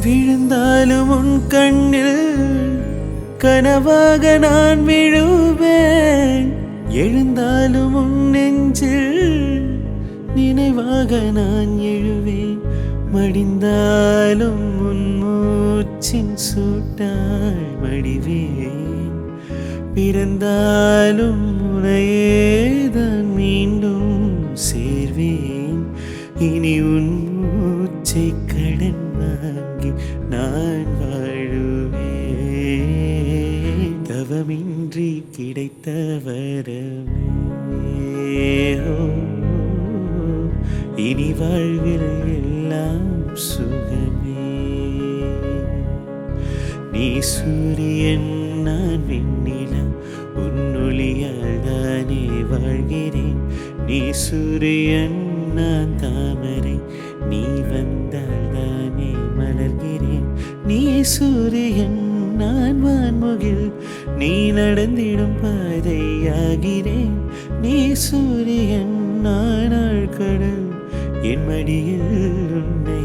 விழுந்தாலும் உன் கண்ணில் கனவாக நான் விழுவேன். எழுந்தாலும் உன் நெஞ்சில் நினைவாக நான் எழுவேன். மடிந்தாலும் உன் மூச்சின் சூட்டாய் மடிவேன். பிறந்தாலும் உனையேதான் மீண்டும் சேர்வேன். இனி உன் மூச்சை கடன் வாங்கி நான் வாழுவேன். தவமின்றி கிடைத்த வரமே இனி வாழ்வில் எல்லாம் சுகமே. நீ சூரியன் நான் வெண்ணிலா, உன் ஒளியால் தானே வாழ்கிறேன். நீ சூரியன் நான் தாமரை, நீ வந்தால் தானே மலர்கிறேன். நீ சூரியன் நான் வான்முகில், நீ நடந்திடும் பாதையாகிறேன். நீ சூரியன் நான் ஆழ்கடல், என் மடியில் உன்னை